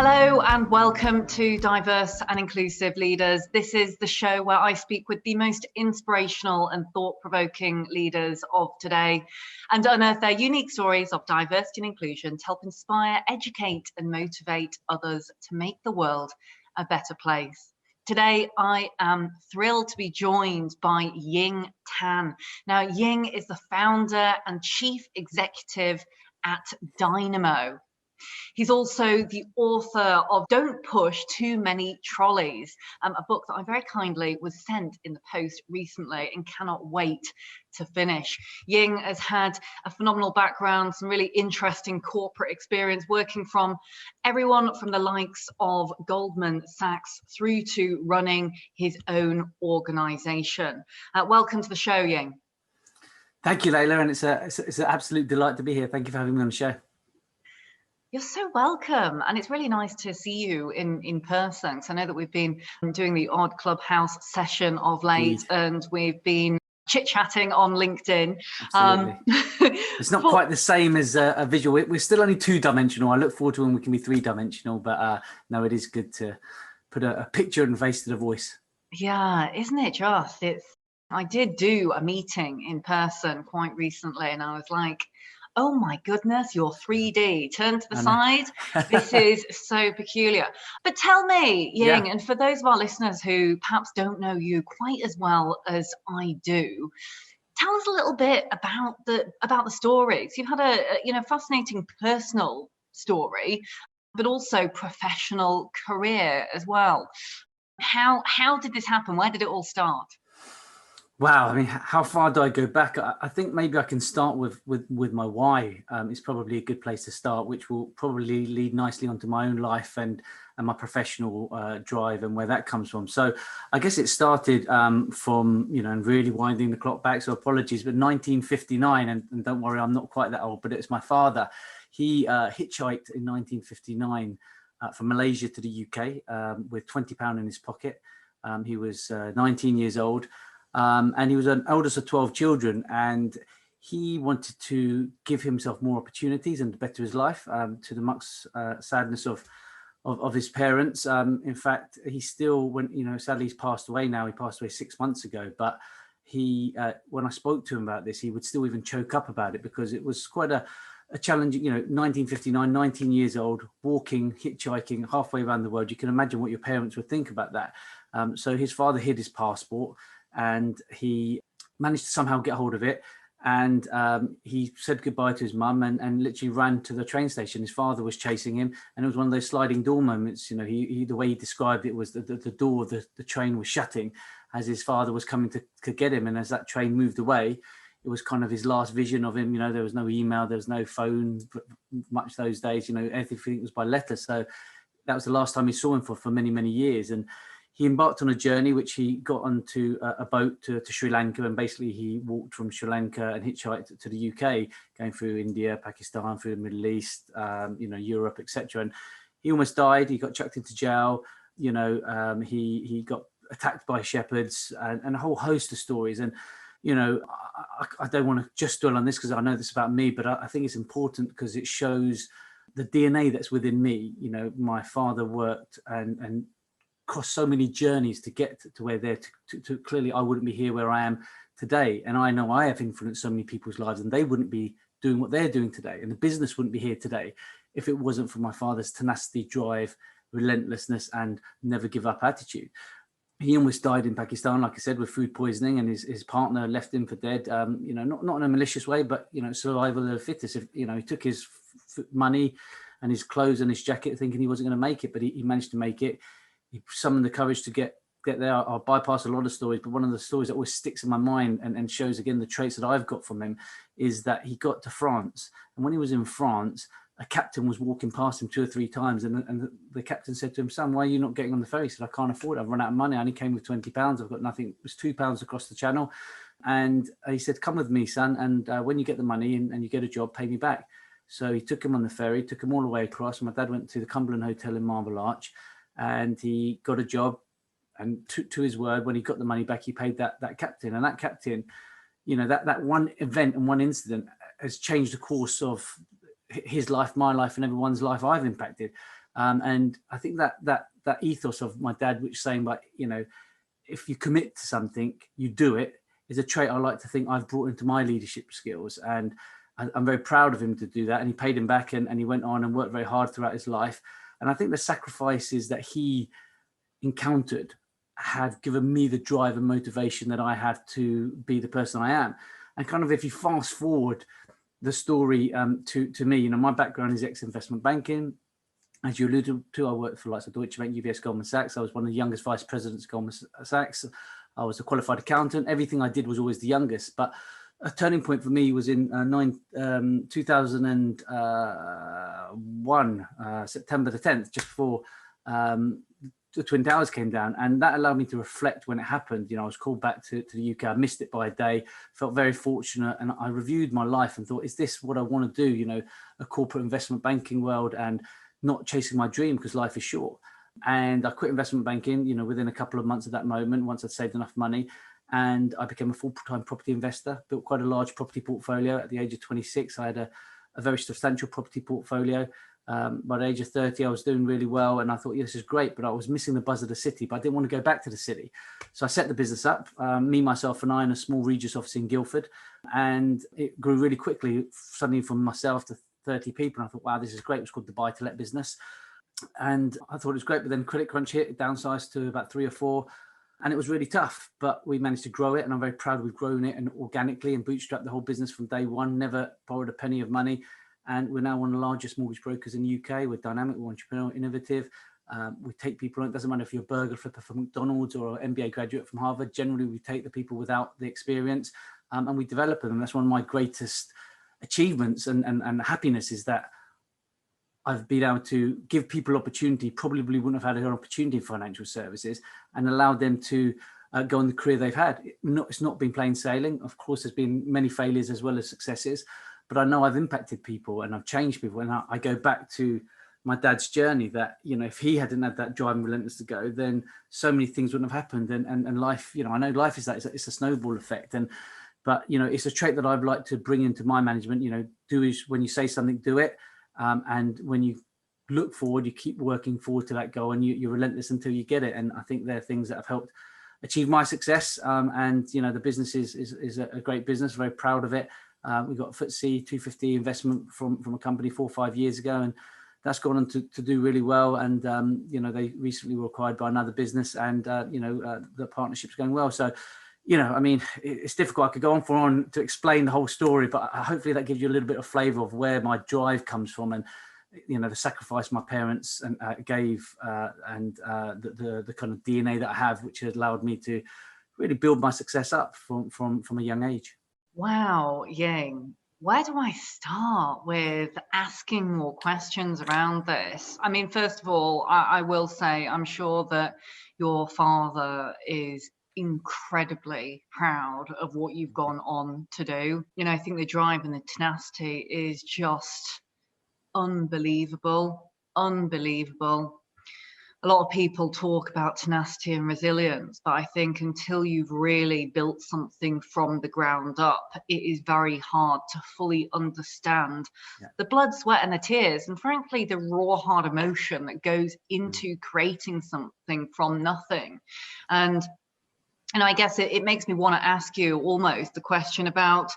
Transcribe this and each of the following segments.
Hello and welcome to Diverse and Inclusive Leaders. This is the show where I speak with the most inspirational and thought-provoking leaders of today and unearth their unique stories of diversity and inclusion to help inspire, educate and motivate others to make the world a better place. Today, I am thrilled to be joined by Ying Tang. Now, Ying is the founder and chief executive at Dynamo. He's also the author of Don't Push Too Many Trolleys, a book that I very kindly was sent in the post recently and cannot wait to finish. Ying has had a phenomenal background, some really interesting corporate experience working from everyone from the likes of Goldman Sachs through to running his own organization. Welcome to the show, Ying. Thank you, Leila, and it's an absolute delight to be here. Thank you for having me on the show. You're so welcome. And it's really nice to see you in person. So I know that we've been doing the odd Clubhouse session of late, and we've been chit-chatting on LinkedIn. Absolutely. It's not quite the same as a visual. We're still only two-dimensional. I look forward to when we can be three-dimensional, but no, it is good to put a picture and face to the voice. Yeah, isn't it just? I did do a meeting in person quite recently, and I was like, oh my goodness, you're 3D. Turn to the side. This is so peculiar. But tell me, Ying, and for those of our listeners who perhaps don't know you quite as well as I do, tell us a little bit about the stories. You've had a fascinating personal story, but also professional career as well. How did this happen? Where did it all start? Wow, I mean, how far do I go back? I think maybe I can start with my why. It's probably a good place to start, which will probably lead nicely onto my own life and my professional drive and where that comes from. So I guess it started from, and really winding the clock back, so apologies, but 1959, and don't worry, I'm not quite that old, but it's my father. He hitchhiked in 1959 from Malaysia to the UK with £20 in his pocket. He was 19 years old. And he was an eldest of 12 children, and he wanted to give himself more opportunities and better his life, to the much sadness of his parents. In fact, he still, sadly he's passed away now. He passed away 6 months ago, but he, when I spoke to him about this, he would still even choke up about it because it was quite a challenging, 1959, 19 years old, walking, hitchhiking halfway around the world. You can imagine what your parents would think about that. So his father hid his passport, and he managed to somehow get hold of it, and he said goodbye to his mum and literally ran to the train station. His father was chasing him, and it was one of those sliding door moments. The way he described it was the door of the train was shutting as his father was coming to get him, and as that train moved away, it was kind of his last vision of him. There was no email, there was no phone much those days. Everything was by letter. So that was the last time he saw him for many, many years. And he embarked on a journey which he got onto a boat to Sri Lanka, and basically he walked from Sri Lanka and hitchhiked to the UK, going through India, Pakistan, through the Middle East, Europe, etc. And he almost died. He got chucked into jail. He got attacked by shepherds, and a whole host of stories. And I don't want to just dwell on this because I know this about me, but I think it's important because it shows the DNA that's within me. My father worked and crossed so many journeys to get to where they're to clearly I wouldn't be here where I am today. And I know I have influenced so many people's lives, and they wouldn't be doing what they're doing today. And the business wouldn't be here today if it wasn't for my father's tenacity, drive, relentlessness, and never give up attitude. He almost died in Pakistan, like I said, with food poisoning, and his partner left him for dead. Not in a malicious way, but survival of the fittest. He took his money and his clothes and his jacket, thinking he wasn't going to make it, but he managed to make it. He summoned the courage to get there. I'll bypass a lot of stories, but one of the stories that always sticks in my mind and shows again the traits that I've got from him is that he got to France, and when he was in France, a captain was walking past him 2 or 3 times, and the captain said to him, "Son, why are you not getting on the ferry?" He said, "I can't afford it. I've run out of money. I only came with £20. I've got nothing." It was £2 across the channel, and he said, "Come with me, son, and when you get the money and you get a job, pay me back." So he took him on the ferry, took him all the way across. My dad went to the Cumberland Hotel in Marble Arch, and he got a job, and to his word, when he got the money back, he paid that captain. And that captain, that one event and one incident has changed the course of his life, my life, and everyone's life I've impacted. And I think that ethos of my dad, which saying, like, you know, if you commit to something, you do it, is a trait I like to think I've brought into my leadership skills. And I'm very proud of him to do that. And he paid him back, and he went on and worked very hard throughout his life. And I think the sacrifices that he encountered have given me the drive and motivation that I have to be the person I am. And kind of, if you fast forward the story to me, you know, my background is ex-investment banking. As you alluded to, I worked for lots of Deutsche Bank, UBS, Goldman Sachs. I was one of the youngest vice presidents of Goldman Sachs. I was a qualified accountant. Everything I did was always the youngest. But a turning point for me was in 2001, September the 10th, just before the Twin Towers came down. And that allowed me to reflect when it happened. You know, I was called back to the UK. I missed it by a day, felt very fortunate. And I reviewed my life and thought, is this what I want to do? You know, a corporate investment banking world, and not chasing my dream because life is short. And I quit investment banking, you know, within a couple of months of that moment, once I'd saved enough money. And I became a full-time property investor, built quite a large property portfolio. At the age of 26, I had a very substantial property portfolio. By the age of 30, I was doing really well. And I thought, yeah, this is great, but I was missing the buzz of the city, but I didn't want to go back to the city. So I set the business up, me, myself, and I, in a small Regis office in Guildford. And it grew really quickly, suddenly from myself to 30 people. And I thought, wow, this is great. It was called the Buy to Let business. And I thought it was great, but then credit crunch hit, it downsized to about 3 or 4. And it was really tough, but we managed to grow it. And I'm very proud we've grown it, and organically, and bootstrapped the whole business from day one, never borrowed a penny of money. And we're now one of the largest mortgage brokers in the UK. We're dynamic, we're entrepreneurial, innovative. We take people on. It doesn't matter if you're a burger flipper from McDonald's or an MBA graduate from Harvard. Generally, we take the people without the experience, and we develop them. And that's one of my greatest achievements and happiness, is that I've been able to give people opportunity, probably wouldn't have had an opportunity in financial services, and allowed them to go on the career they've had. It's not been plain sailing. Of course, there's been many failures as well as successes, but I know I've impacted people and I've changed people. And I go back to my dad's journey, that, you know, if he hadn't had that drive and relentless to go, then so many things wouldn't have happened. And life, you know, I know life is that, it's a snowball effect. But, you know, it's a trait that I'd like to bring into my management. You know, do is, when you say something, do it. And when you look forward, you keep working forward to that goal, and you're relentless until you get it. And I think they're things that have helped achieve my success. And, you know, the business is a great business, very proud of it. We got a FTSE 250 investment from a company 4 or 5 years ago, and that's gone on to do really well. And, you know, they recently were acquired by another business, and, you know, the partnership's going well. So, you know, I mean, it's difficult. I could go on to explain the whole story, but hopefully that gives you a little bit of flavor of where my drive comes from, and, you know, the sacrifice my parents gave, and the kind of DNA that I have, which has allowed me to really build my success up from a young age. Wow, Ying. Where do I start with asking more questions around this? I mean, first of all, I will say I'm sure that your father is incredibly proud of what you've gone on to do. You know, I think the drive and the tenacity is just unbelievable. A lot of people talk about tenacity and resilience, but I think until you've really built something from the ground up, it is very hard to fully understand the blood, sweat, and the tears, and frankly, the raw, hard emotion that goes into creating something from nothing. And I guess it makes me want to ask you almost the question about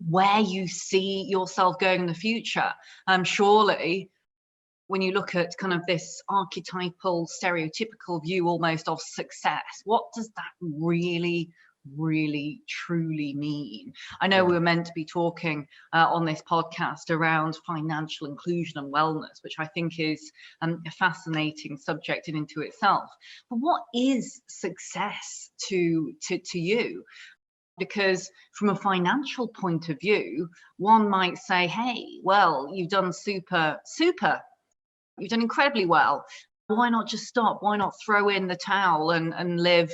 where you see yourself going in the future. Surely, when you look at kind of this archetypal, stereotypical view almost of success, what does that really, really, truly mean? I know we were meant to be talking on this podcast around financial inclusion and wellness, which I think is a fascinating subject in into itself. But what is success to you? Because from a financial point of view, one might say, hey, well, you've done super. You've done incredibly well. Why not just stop? Why not throw in the towel and live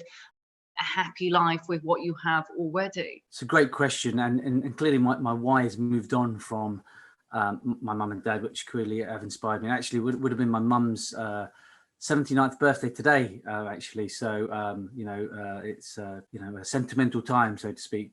a happy life with what you have already? It's a great question. And clearly my why has moved on from my mum and dad, which clearly have inspired me. Actually, would have been my mum's 79th birthday today, actually. So, you know, it's, you know, a sentimental time, so to speak.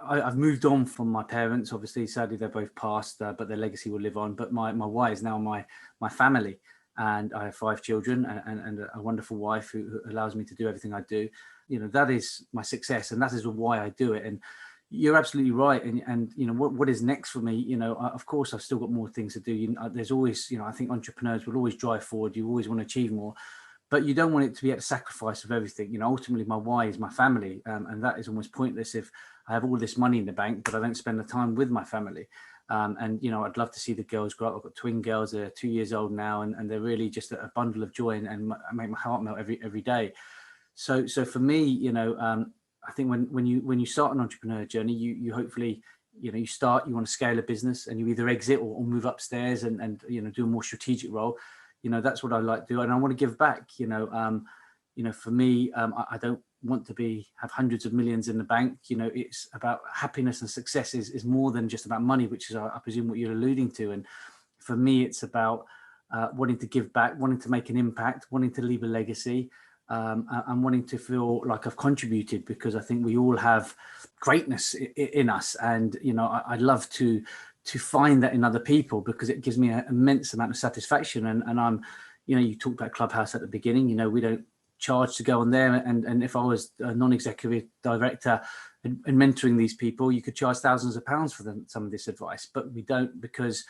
I've moved on from my parents. Obviously, sadly, they're both passed, but their legacy will live on. But my why is now my family. and I have 5 children and a wonderful wife who allows me to do everything I do. That is my success, and that is why I do it. And you're absolutely right. And what is next for me? Of course, I've still got more things to do. There's always, I think entrepreneurs will always drive forward. You always want to achieve more, but you don't want it to be at the sacrifice of everything. Ultimately, my why is my family, and that is almost pointless if I have all this money in the bank, but I don't spend the time with my family. I'd love to see the girls grow up. I've got twin girls; they're 2 years old now, and they're really just a bundle of joy, and make my heart melt every day. So for me, I think when you start an entrepreneur journey, you hopefully, you want to scale a business, and you either exit or move upstairs and do a more strategic role. That's what I like to do, and I want to give back. For me, I don't want to have hundreds of millions in the bank. It's about happiness, and success is more than just about money, which is, I presume, what you're alluding to. And for me, it's about wanting to give back, wanting to make an impact, wanting to leave a legacy. And wanting to feel like I've contributed, because I think we all have greatness in us, and I love to find that in other people, because it gives me an immense amount of satisfaction. And I'm, you talked about Clubhouse at the beginning. We don't charge to go on there, and if I was a non-executive director and mentoring these people, you could charge thousands of pounds for some of this advice, but we don't, because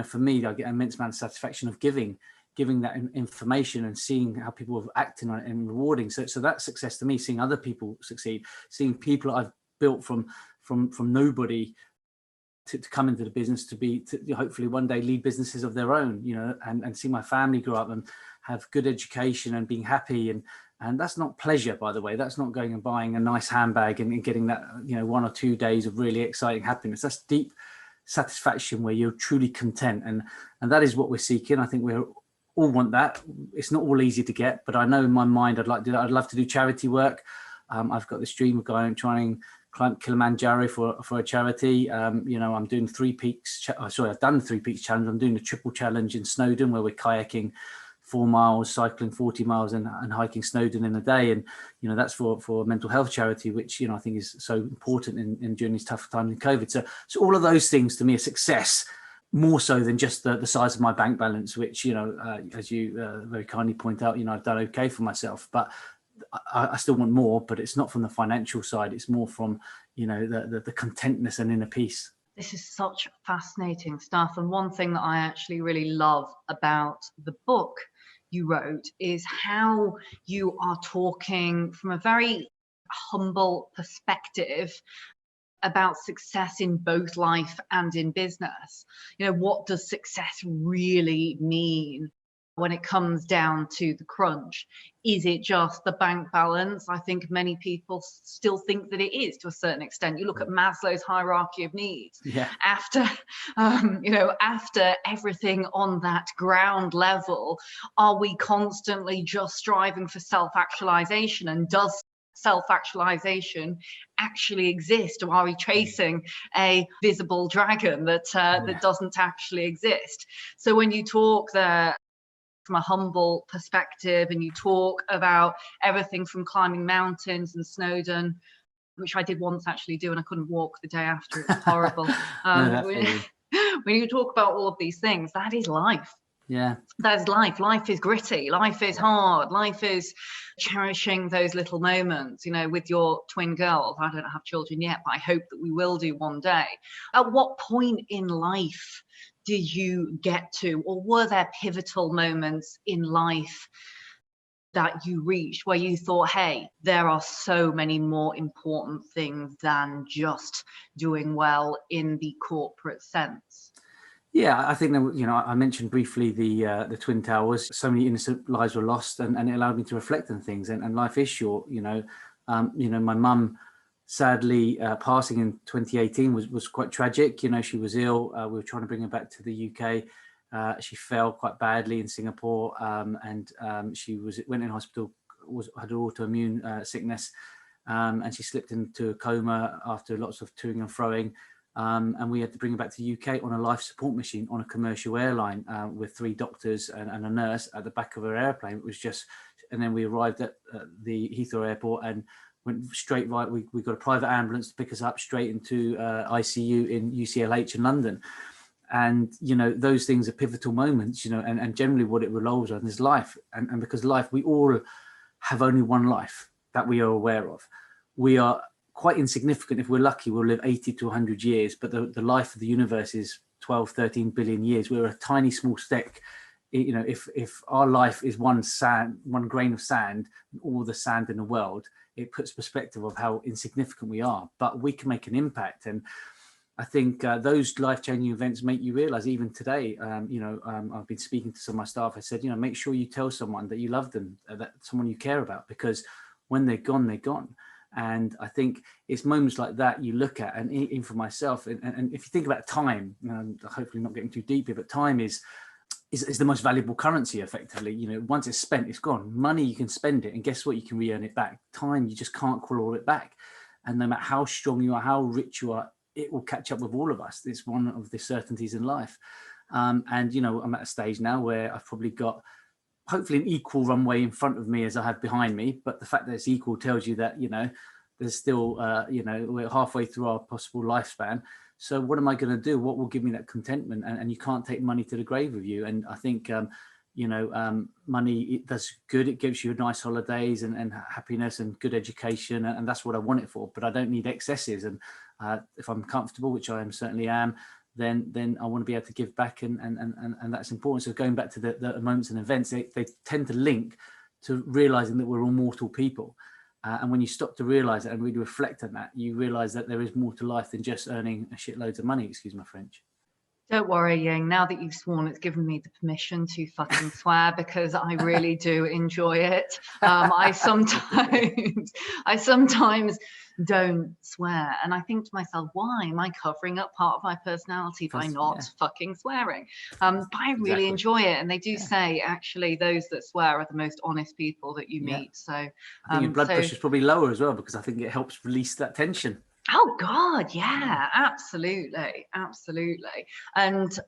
for me, I get an immense amount of satisfaction of giving that information and seeing how people are acting on it, and rewarding. So that's success to me, seeing other people succeed, seeing people I've built from nobody to come into the business to hopefully one day lead businesses of their own, and see my family grow up and have good education and being happy. And that's not pleasure, by the way. That's not going and buying a nice handbag and getting that, 1 or 2 days of really exciting happiness. That's deep satisfaction where you're truly content. And that is what we're seeking. I think we're all want that. It's not all easy to get, but I know in my mind I'd like to do that. I'd love to do charity work. I've got this dream of going and trying to climb Kilimanjaro for a charity. I'm doing 3 peaks. I've done the 3 peaks challenge. I'm doing the triple challenge in Snowdon, where we're kayaking 4 miles, cycling 40 miles, and hiking Snowdon in a day. And that's for a mental health charity, which I think is so important in during these tough times in COVID. So all of those things to me are success, more so than just the size of my bank balance, which, as you very kindly point out, I've done okay for myself, but I still want more. But it's not from the financial side. It's more from, the contentness and inner peace. This is such fascinating stuff. And one thing that I actually really love about the book you wrote is how you are talking from a very humble perspective about success in both life and in business. What does success really mean when it comes down to the crunch? Is it just the bank balance? I think many people still think that it is, to a certain extent. You look at Maslow's hierarchy of needs. Yeah. After everything on that ground level, are we constantly just striving for self-actualization? And does self-actualization actually exist, or are we chasing a visible dragon that doesn't actually exist? So when you talk there from a humble perspective, and you talk about everything from climbing mountains and Snowdon, which I did once actually do, and I couldn't walk the day after. It was horrible. When you talk about all of these things, that is life. Yeah, that's life. Life is gritty. Life is hard. Life is cherishing those little moments, with your twin girls. I don't have children yet, but I hope that we will do one day. At what point in life did you get to, or were there pivotal moments in life that you reached where you thought, hey, there are so many more important things than just doing well in the corporate sense? Yeah, I think that, I mentioned briefly the Twin Towers. So many innocent lives were lost, and it allowed me to reflect on things. And life is short. My mum sadly passing in 2018 was quite tragic. She was ill. We were trying to bring her back to the UK. She fell quite badly in Singapore, and she went in hospital. Had an autoimmune sickness, and she slipped into a coma after lots of toing and froing. And we had to bring her back to the UK on a life support machine on a commercial airline with 3 doctors and a nurse at the back of her airplane. It was just, and then we arrived at the Heathrow airport and went straight right. We got a private ambulance to pick us up straight into ICU in UCLH in London. And, you know, those things are pivotal moments, you know, and generally what it revolves on is life. And because life, we all have only one life that we are aware of. We are quite insignificant. If we're lucky, we'll live 80 to 100 years, but the life of the universe is 12, 13 billion years. We're a tiny small speck. You know, if our life is one grain of sand, all the sand in the world, it puts perspective of how insignificant we are, but we can make an impact. And I think those life-changing events make you realize, even today, I've been speaking to some of my staff. I said, you know, make sure you tell someone that you love them, that someone you care about, because when they're gone, they're gone. And I think it's moments like that you look at, and even for myself, and if you think about time, hopefully not getting too deep here, but time is the most valuable currency, effectively. You know, once it's spent, it's gone. Money, you can spend it, and guess what? You can re-earn it back. Time, you just can't claw it back. And no matter how strong you are, how rich you are, it will catch up with all of us. It's one of the certainties in life. And, you know, I'm at a stage now where I've probably got hopefully an equal runway in front of me as I have behind me. But the fact that it's equal tells you that, you know, there's still, we're halfway through our possible lifespan. So what am I going to do? What will give me that contentment? And you can't take money to the grave with you. And I think, money, it does good. It gives you nice holidays and happiness and good education. And that's what I want it for. But I don't need excesses. And if I'm comfortable, which I certainly am, then I want to be able to give back. And that's important. So going back to the moments and events, they tend to link to realizing that we're all mortal people. And when you stop to realize it and really reflect on that, you realize that there is more to life than just earning a shitloads of money, excuse my French. Don't worry, Ying. Now that you've sworn, it's given me the permission to fucking swear, because I really do enjoy it. I sometimes don't swear, and I think to myself, why am I covering up part of my personality by not fucking swearing? But I really enjoy it, and they do say actually those that swear are the most honest people that you meet. So I think your blood pressure is probably lower as well, because I think it helps release that tension. Oh God, yeah, absolutely. And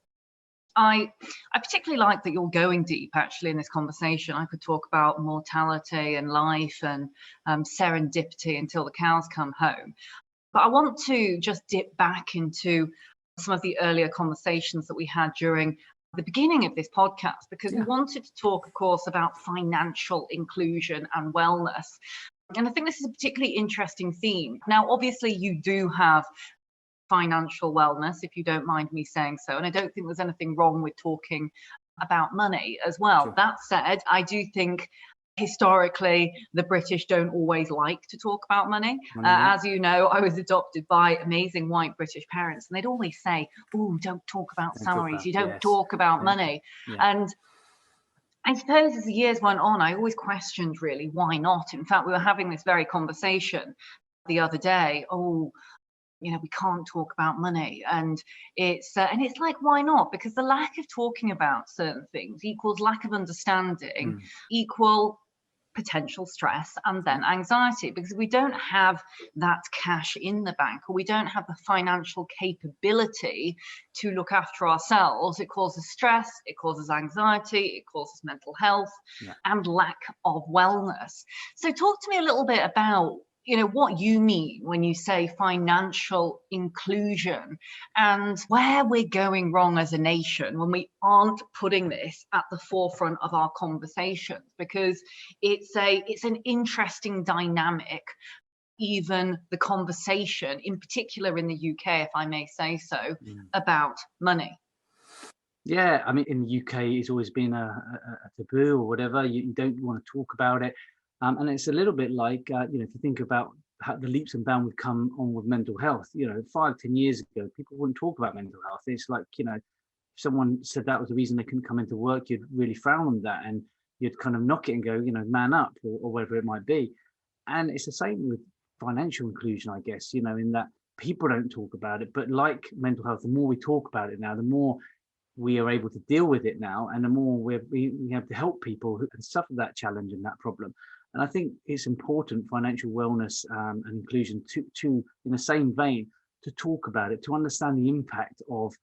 I particularly like that you're going deep actually in this conversation. I could talk about mortality and life and serendipity until the cows come home. But I want to just dip back into some of the earlier conversations that we had during the beginning of this podcast, because we wanted to talk, of course, about financial inclusion and wellness. And I think this is a particularly interesting theme. Now, obviously, you do have financial wellness, if you don't mind me saying so. And I don't think there's anything wrong with talking about money as well. Sure. That said, I do think historically, the British don't always like to talk about money. As you know, I was adopted by amazing white British parents, and they'd always say, "Oh, don't talk about salaries. You don't talk about money." And I suppose as the years went on, I always questioned really why not. In fact, we were having this very conversation the other day. Oh, you know, we can't talk about money, and it's like, why not? Because the lack of talking about certain things equals lack of understanding, equal potential stress, and then anxiety, because we don't have that cash in the bank, or we don't have the financial capability to look after ourselves. It causes stress, it causes anxiety, it causes mental health and lack of wellness. So talk to me a little bit about, you know, what you mean when you say financial inclusion, and where we're going wrong as a nation when we aren't putting this at the forefront of our conversations, because it's an interesting dynamic, even the conversation, in particular in the UK, if I may say so, about money. Yeah, I mean, in the UK, it's always been a taboo or whatever. You don't want to talk about it. And it's a little bit like, if you think about how the leaps and bounds would come on with mental health, 5-10 years ago, people wouldn't talk about mental health. It's like, if someone said that was the reason they couldn't come into work, you'd really frown on that, and you'd kind of knock it and go, man up, or whatever it might be. And it's the same with financial inclusion, I guess, in that people don't talk about it. But like mental health, the more we talk about it now, the more we are able to deal with it now, and the more we have to help people who suffer that challenge and that problem. And I think it's important, financial wellness and inclusion, to in the same vein, to talk about it, to understand the impact of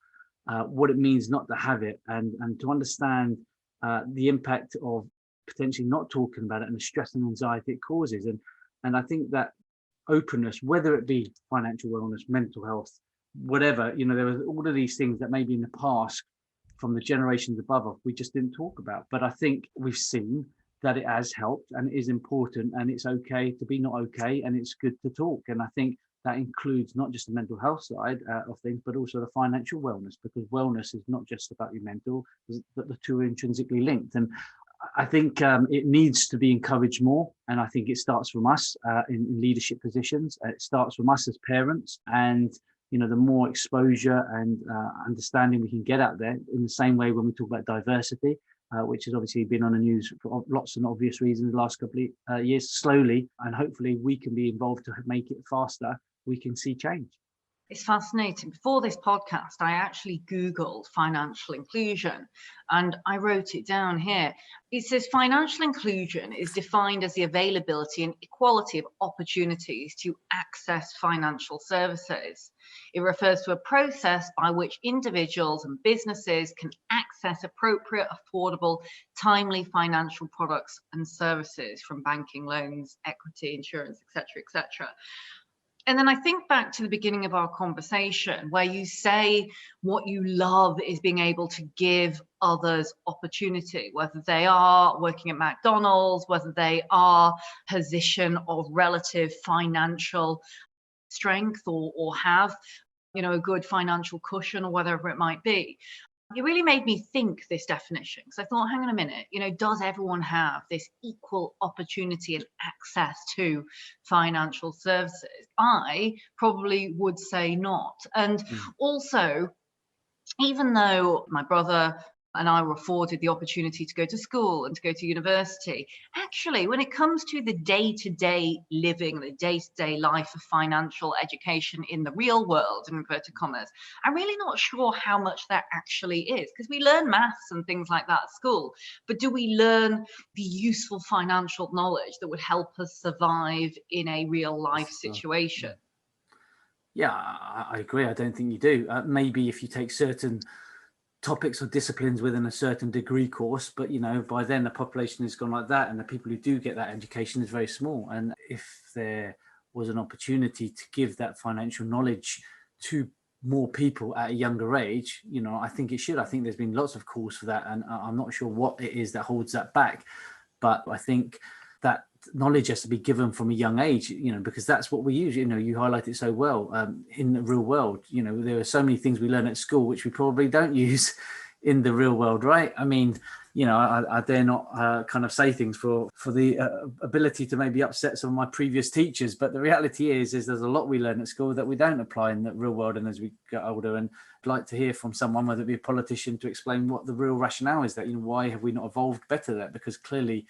what it means not to have it, and to understand the impact of potentially not talking about it and the stress and anxiety it causes. And I think that openness, whether it be financial wellness, mental health, whatever, there was all of these things that maybe in the past from the generations above us, we just didn't talk about. But I think we've seen that it has helped and it is important, and it's okay to be not okay, and it's good to talk. And I think that includes not just the mental health side of things, but also the financial wellness, because wellness is not just about your mental, but the two are intrinsically linked. And I think it needs to be encouraged more. And I think it starts from us in leadership positions. It starts from us as parents. And, the more exposure and understanding we can get out there, in the same way when we talk about diversity, which has obviously been on the news for lots of obvious reasons the last couple of years, slowly, and hopefully we can be involved to make it faster, we can see change. It's fascinating. Before this podcast, I actually Googled financial inclusion and I wrote it down here. It says financial inclusion is defined as the availability and equality of opportunities to access financial services. It refers to a process by which individuals and businesses can access appropriate, affordable, timely financial products and services from banking, loans, equity, insurance, etc., etc. And then I think back to the beginning of our conversation where you say what you love is being able to give others opportunity, whether they are working at McDonald's, whether they are position of relative financial strength or have, a good financial cushion or whatever it might be. It really made me think, this definition, because I thought, hang on a minute, does everyone have this equal opportunity and access to financial services? I probably would say not. And also, even though my brother and I were afforded the opportunity to go to school and to go to university, actually, when it comes to the day-to-day living, the day-to-day life of financial education in the real world, in inverted commas, I'm really not sure how much that actually is, because we learn maths and things like that at school, but do we learn the useful financial knowledge that would help us survive in a real life situation? Yeah, I agree. I don't think you do. Maybe if you take certain topics or disciplines within a certain degree course, but by then the population has gone like that, and the people who do get that education is very small. And if there was an opportunity to give that financial knowledge to more people at a younger age, I think it should. I think there's been lots of calls for that, and I'm not sure what it is that holds that back, but I think that knowledge has to be given from a young age, because that's what we use. You highlight it so well. In the real world, there are so many things we learn at school which we probably don't use in the real world, right? I mean, I dare not kind of say things for the ability to maybe upset some of my previous teachers, but the reality is there's a lot we learn at school that we don't apply in the real world, and as we get older. And I'd like to hear from someone, whether it be a politician, to explain what the real rationale is, that why have we not evolved better there? Because clearly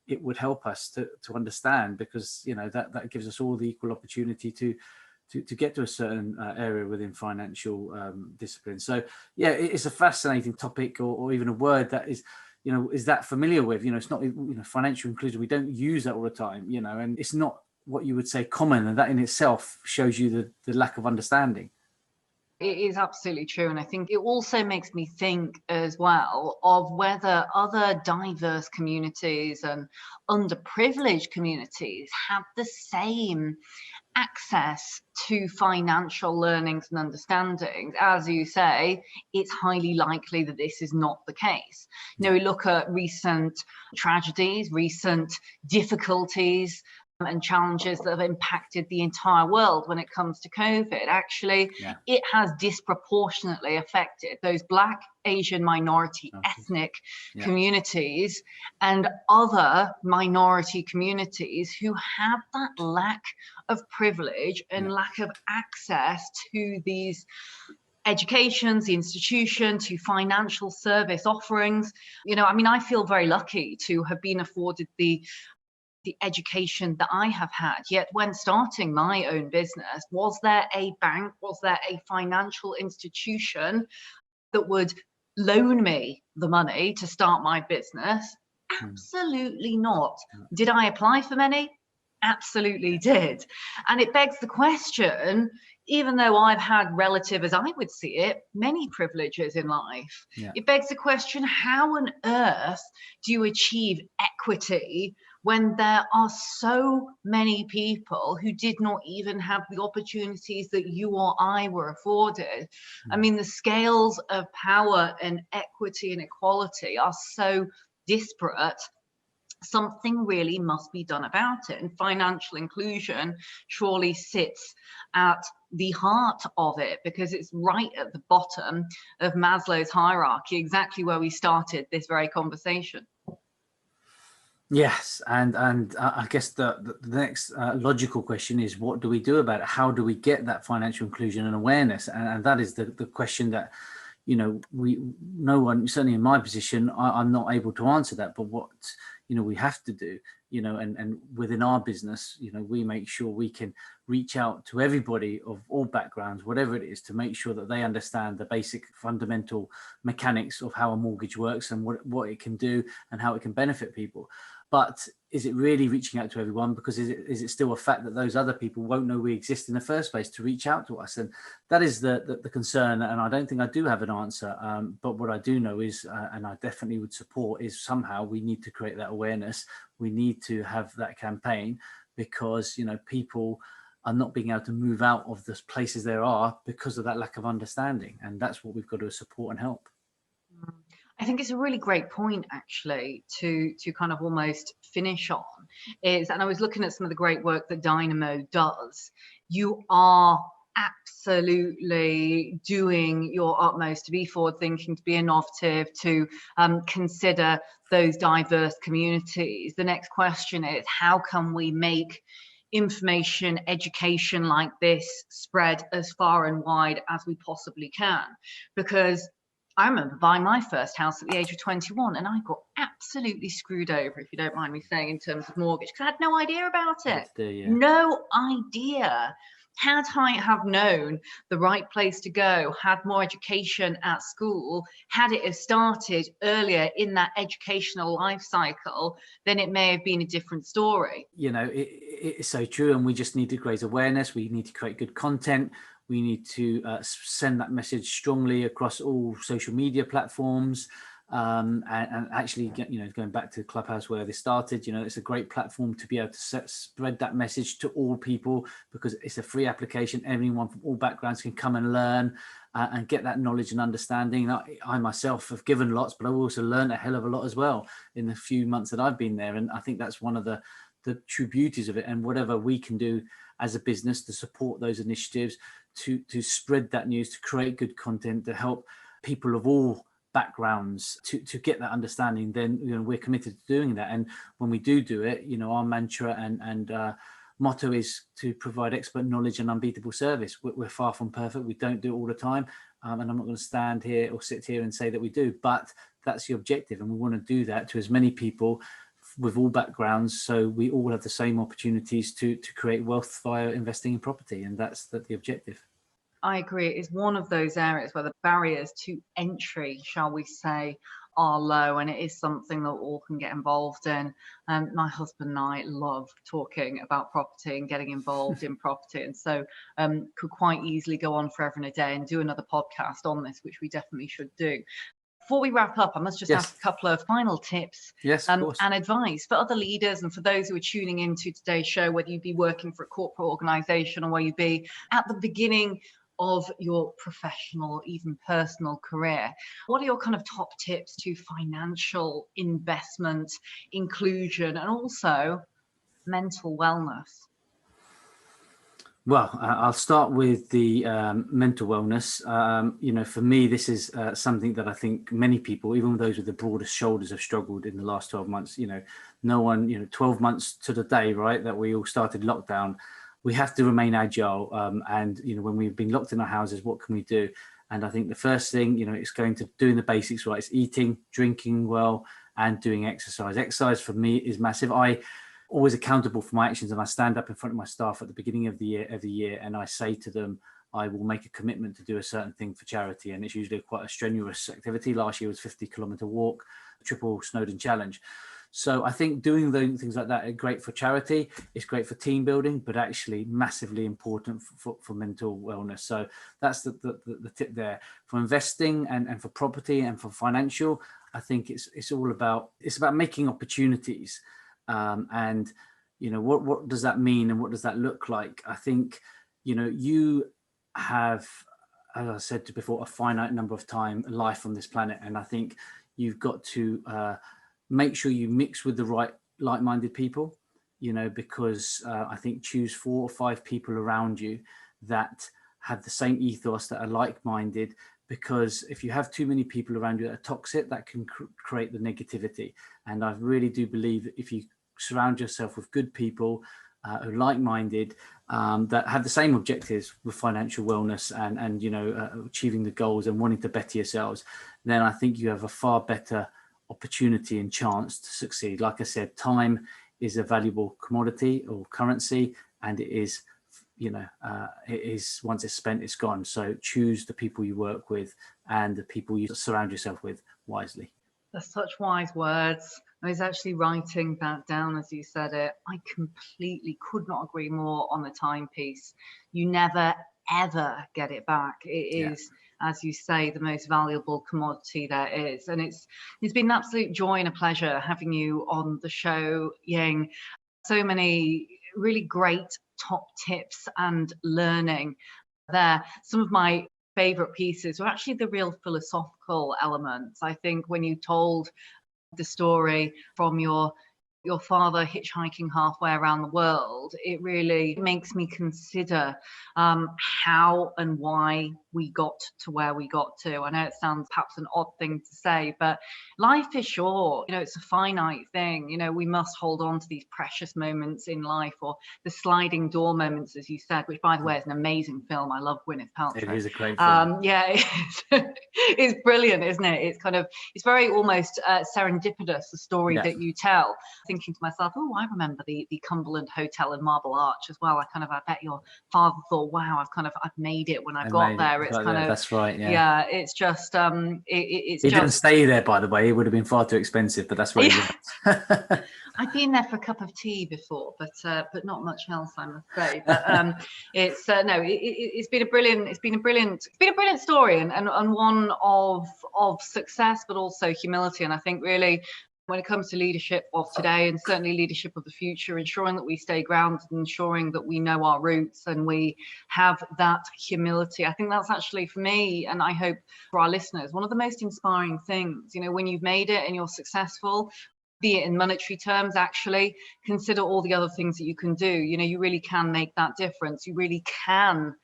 it would help us to understand, because that gives us all the equal opportunity to get to a certain area within financial discipline. So yeah, it's a fascinating topic, or even a word that is that familiar with. It's not financial inclusion. We don't use that all the time. And it's not what you would say common, and that in itself shows you the lack of understanding. It is absolutely true. And I think it also makes me think as well of whether other diverse communities and underprivileged communities have the same access to financial learnings and understandings. As you say, it's highly likely that this is not the case. We look at recent tragedies, recent difficulties, and challenges that have impacted the entire world when it comes to COVID. Actually, it has disproportionately affected those Black, Asian, minority, ethnic communities and other minority communities who have that lack of privilege and lack of access to these educations, the institution, to financial service offerings. I feel very lucky to have been afforded the education that I have had. Yet when starting my own business, was there a bank, was there a financial institution that would loan me the money to start my business? Absolutely not. Did I apply for many? absolutely did. And it begs the question, even though I've had relative, as I would see it, many privileges in life, it begs the question, how on earth do you achieve equity when there are so many people who did not even have the opportunities that you or I were afforded? I mean, the scales of power and equity and equality are so disparate. Something really must be done about it. And financial inclusion surely sits at the heart of it, because it's right at the bottom of Maslow's hierarchy, exactly where we started this very conversation. Yes, and I guess the next logical question is, what do we do about it? How do we get that financial inclusion and awareness? And that is the question that, you know, no one, certainly in my position, I'm not able to answer that. But what, you know, we have to do, you know, and within our business, you know, we make sure we can reach out to everybody of all backgrounds, whatever it is, to make sure that they understand the basic fundamental mechanics of how a mortgage works and what it can do and how it can benefit people. But is it really reaching out to everyone? Because is it still a fact that those other people won't know we exist in the first place to reach out to us? And that is the concern. And I don't think I do have an answer. But what I do know is, and I definitely would support, is somehow we need to create that awareness. We need to have that campaign, because, you know, people are not being able to move out of the places they are because of that lack of understanding. And that's what we've got to support and help. I think it's a really great point, actually, to kind of almost finish on is, and I was looking at some of the great work that Dynamo does. You are absolutely doing your utmost to be forward thinking, to be innovative, to consider those diverse communities. The next question is, how can we make information, education like this spread as far and wide as we possibly can? Because I remember buying my first house at the age of 21, and I got absolutely screwed over, if you don't mind me saying, in terms of mortgage, because I had no idea about it. No idea. Had I have known the right place to go, had more education at school, had it have started earlier in that educational life cycle, then it may have been a different story. You know, it's so true. And we just need to raise awareness. We need to create good content. We need to send that message strongly across all social media platforms. And actually, you know, going back to Clubhouse where they started, you know, it's a great platform to be able to spread that message to all people, because it's a free application. Anyone from all backgrounds can come and learn and get that knowledge and understanding. I myself have given lots, but I've also learned a hell of a lot as well in the few months that I've been there. And I think that's one of the true beauties of it. And whatever we can do as a business to support those initiatives, to spread that news, to create good content, to help people of all backgrounds to get that understanding, then, you know, we're committed to doing that. And when we do it, you know, our mantra and motto is to provide expert knowledge and unbeatable service. We're far from perfect. We don't do it all the time. And I'm not going to stand here or sit here and say that we do, but that's the objective. And we want to do that to as many people with all backgrounds, so we all have the same opportunities to create wealth via investing in property. And that's the objective. I agree. It's one of those areas where the barriers to entry, shall we say, are low, and it is something that all can get involved in. My husband and I love talking about property and getting involved in property, and so could quite easily go on forever and a day and do another podcast on this, which we definitely should do. Before we wrap up, I must just ask a couple of final tips and advice for other leaders and for those who are tuning into today's show, whether you be working for a corporate organization or where you be at the beginning of your professional, even personal career. What are your kind of top tips to financial investment, inclusion, and also mental wellness? Well, I'll start with the mental wellness. You know, for me, this is something that I think many people, even those with the broadest shoulders, have struggled in the last 12 months. You know, no one, you know, 12 months to the day, right, that we all started lockdown. We have to remain agile. And, you know, when we've been locked in our houses, what can we do? And I think the first thing, you know, is going to doing the basics right. It's eating, drinking well, and doing exercise. Exercise for me is massive. I always accountable for my actions, and I stand up in front of my staff at the beginning of the year, every year, and I say to them, I will make a commitment to do a certain thing for charity. And it's usually quite a strenuous activity. Last year was 50-kilometer walk, triple Snowdon challenge. So I think doing those things like that are great for charity. It's great for team building, but actually massively important for mental wellness. So that's the tip there. For investing and for property and for financial, I think it's about making opportunities. And what does that mean and what does that look like? I think you have, as I said before, a finite number of time life on this planet, and I think you've got to make sure you mix with the right like-minded people, because I think choose 4 or 5 people around you that have the same ethos, that are like-minded, because if you have too many people around you that are toxic, that can create the negativity. And I really do believe that if you surround yourself with good people who are like-minded, that have the same objectives with financial wellness and achieving the goals and wanting to better yourselves, then I think you have a far better opportunity and chance to succeed. Like I said, time is a valuable commodity or currency, and it is, it is, once it's spent, it's gone. So choose the people you work with and the people you surround yourself with wisely. That's such wise words. I was actually writing that down as you said it. I completely could not agree more on the timepiece. You never, ever get it back. It is, as you say, the most valuable commodity there is. And it's been an absolute joy and a pleasure having you on the show, Ying. So many really great top tips and learning there. Some of my favorite pieces were actually the real philosophical elements. I think when you told the story from your father hitchhiking halfway around the world, it really makes me consider how and why we got to where we got to. I know it sounds perhaps an odd thing to say, but life is short. It's a finite thing. We must hold on to these precious moments in life, or the sliding door moments, as you said, which, by the way, is an amazing film. I love Gwyneth Paltrow. It is a great film. It's brilliant, isn't it? It's very almost serendipitous, the story that you tell. Thinking to myself, I remember the Cumberland Hotel in Marble Arch as well. I bet your father thought, wow, I've made it when I got there. It's kind of, that's right. Yeah, it's just he didn't stay there, by the way. It would have been far too expensive, but that's where he went. I've been there for a cup of tea before, but not much else, I must say. But it's been a brilliant story, and one of success, but also humility. And I think really, when it comes to leadership of today, and certainly leadership of the future, ensuring that we stay grounded, ensuring that we know our roots and we have that humility, I think that's actually, for me, and I hope for our listeners, one of the most inspiring things. When you've made it and you're successful, be it in monetary terms, actually consider all the other things that you can do. You really can make that difference. You really can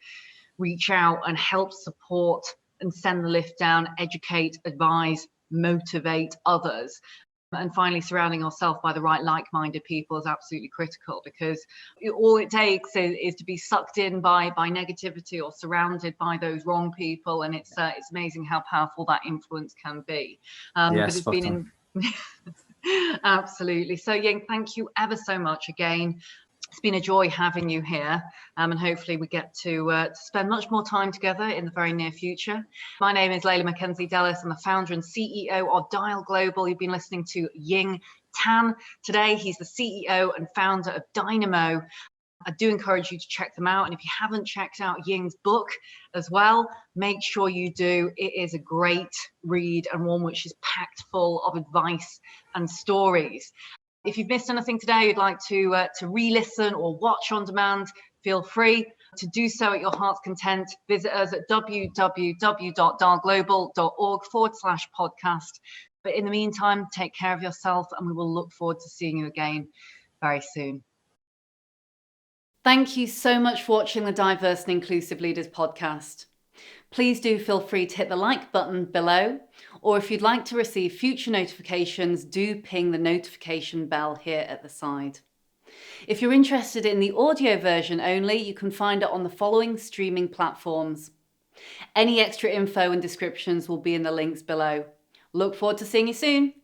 reach out and help support and send the lift down, educate, advise, motivate others. And finally, surrounding yourself by the right like-minded people is absolutely critical, because all it takes is to be sucked in by negativity or surrounded by those wrong people, and it's amazing how powerful that influence can be. But it's been absolutely. So, Ying, thank you ever so much again. It's been a joy having you here, and hopefully we get to spend much more time together in the very near future. My name is Leila Mackenzie-Dellis. I'm the founder and CEO of Dial Global. You've been listening to Ying Tan. Today, he's the CEO and founder of Dynamo. I do encourage you to check them out. And if you haven't checked out Ying's book as well, make sure you do. It is a great read, and one which is packed full of advice and stories. If you've missed anything today, you'd like to re-listen or watch on demand, feel free to do so at your heart's content. Visit us at www.dialglobal.org/podcast. But in the meantime, take care of yourself, and we will look forward to seeing you again very soon. Thank you so much for watching the Diverse and Inclusive Leaders podcast. Please do feel free to hit the like button below, or if you'd like to receive future notifications, do ping the notification bell here at the side. If you're interested in the audio version only, you can find it on the following streaming platforms. Any extra info and descriptions will be in the links below. Look forward to seeing you soon.